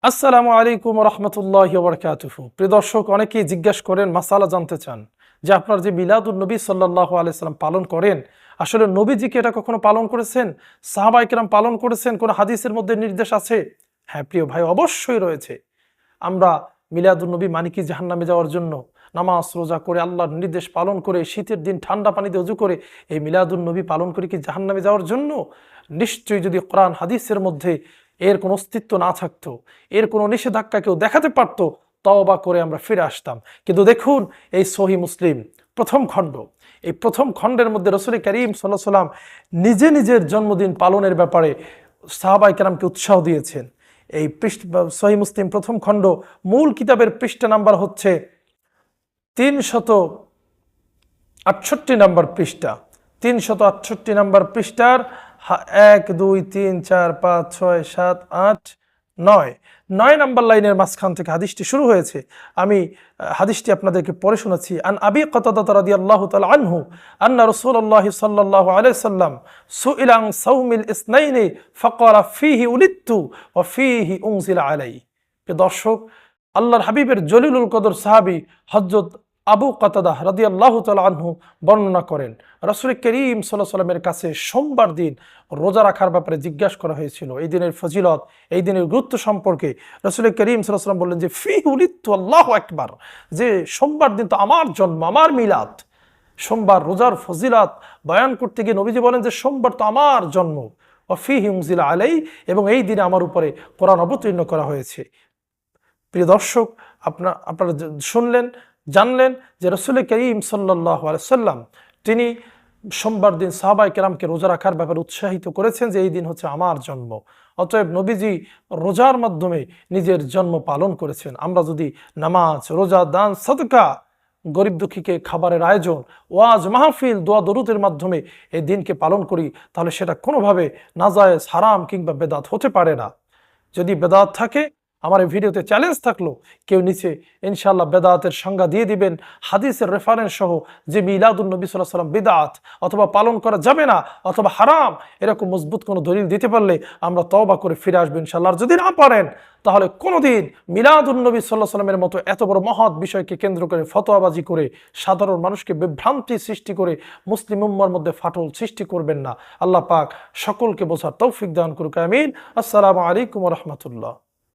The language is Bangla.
আসসালামু আলাইকুম রহমতুল্লাহি ওয়া বারাকাতুহু। প্রিয় দর্শক, অনেকেই জিজ্ঞাসা করেন, মাসালা জানতে চান যে আপনার যে মিলাদুন নবী সাল্লাল্লাহু আলাইহি সাল্লাম পালন করেন, আসলে নবীজি কি এটা কখনো পালন করেছেন? সাহাবায়ে কেরাম পালন করেছেন? কোন হাদিসের মধ্যে নির্দেশ আছে? হ্যাঁ প্রিয় ভাই, অবশ্যই রয়েছে। আমরা মিলাদুন নবী মানি কি জাহান্নামে যাওয়ার জন্য? নামাজ রোজা করে আল্লাহর নির্দেশ পালন করে শীতের দিন ঠান্ডা পানিতে ওযু করে এই মিলাদুন নবী পালন করে কি জাহান্নামে যাওয়ার জন্য? নিশ্চয়ই যদি কোরআন হাদিসের মধ্যে এর কোনো অস্তিত্ব না থাকতো, এর কোনো নিষেধাজ্ঞা কেউ দেখাতে পারতো, তওবা করে আমরা ফিরে আসতাম। কিন্তু দেখুন, এই সহিহ মুসলিম প্রথম খণ্ড, এই প্রথম খণ্ডের মধ্যে রাসূল করিম সাল্লাল্লাহু আলাইহি ওয়াসাল্লাম নিজে নিজের জন্মদিন পালনের ব্যাপারে সাহাবায়ে কেরামকে উৎসাহ দিয়েছেন। এই সহিহ মুসলিম প্রথম খণ্ড মূল কিতাবের পৃষ্ঠা নাম্বার হচ্ছে 368 নম্বর পৃষ্ঠা। 368 নম্বর পৃষ্ঠার 1 2 3 4 5 6 7 8 9 নম্বর লাইনের মাঝখান থেকে হাদিসটি শুরু হয়েছে। আমি হাদিসটি আপনাদেরকে পড়ে শোনাচ্ছি। আন আবি কাতাদা রাদিয়াল্লাহু তাআলা আনহু আন্না রাসূলুল্লাহ সাল্লাল্লাহু আলাইহি সাল্লাম সুইলা আন সাওমিল ইসনাইনি ফাকালা ফীহি উলিদতু ওয়া ফীহি উনজিলা আলাইহি। দর্শক, আল্লাহর হাবিবের জলিলুল কদর সাহাবী হযরত আবু কাতাদা রাদিয়াল্লাহু তাআলা আনহু বর্ণনা করেন, রাসূল করিম সাল্লাল্লাহু আলাইহি ওয়াসাল্লামের কাছে সোমবার দিন রোজা রাখার ব্যাপারে জিজ্ঞাসা করা হয়েছিল। এই দিনের ফজিলত, এই দিনের গুরুত্ব সম্পর্কে রাসূল করিম সাল্লাল্লাহু আলাইহি ওয়াসাল্লাম বললেন যে ফি উলিদতু, আল্লাহু আকবার, যে সোমবার দিন তো আমার জন্ম, আমার মিলাদ। সোমবার রোজার ফজিলত বয়ান করতে গিয়ে নবীজি বলেন যে সোমবার তো আমার জন্ম, ওয়া ফীহি উনজিলা আলাইহি, এবং এই দিনে আমার উপরে কোরআন অবতীর্ণ করা হয়েছে। প্রিয় দর্শক, আপনারা শুনলেন, জানলেন যে রাসূল করিম সাল্লাল্লাহু আলাইহি ওয়াসাল্লাম তিনি সোমবার দিন সাহাবায়ে কেরামকে রোজা রাখার ব্যাপারে উৎসাহিত করেছেন যে এই দিন হচ্ছে আমার জন্ম। অতএব নবীজি রোজার মাধ্যমে নিজের জন্ম পালন করেছেন। আমরা যদি নামাজ, রোজা, দান, সাদকা, গরিব দুঃখীকে খাবারের আয়োজন, ওয়াজ মাহফিল, দোয়া দরুদের মাধ্যমে এই দিনকে পালন করি, তাহলে সেটা কোনোভাবে নাজায়েজ, হারাম কিংবা বেদাত হতে পারে না। যদি বেদাত থাকে, আমার এই ভিডিওতে চ্যালেঞ্জ থাকলো, কেউ নিচে ইনশাআল্লাহ বেদাতের সংজ্ঞা দিয়ে দিবেন হাদিসের রেফারেন্স সহ, যে মিলাদুন নবী সাল্লাল্লাহু আলাইহি ওয়াসাল্লাম বিদআত অথবা পালন করা যাবে না অথবা হারাম, এরকম মজবুত কোনো দলিল দিতে পারলে আমরা তওবা করে ফিরে আসবো ইনশাআল্লাহ। আর যদি না পারেন, তাহলে কোনোদিন মিলাদুন নবী সাল্লাল্লাহু আলাইহি ওয়াসাল্লামের মতো এত বড় মহৎ বিষয়কে কেন্দ্র করে ফতোয়াবাজি করে সাধারণ মানুষকে বিভ্রান্তি সৃষ্টি করে মুসলিম উম্মার মধ্যে ফাটল সৃষ্টি করবেন না। আল্লাহ পাক সকলকে বোঝার তৌফিক দান করুক, আমিন। আসসালামু আলাইকুম ওয়া রাহমাতুল্লাহ।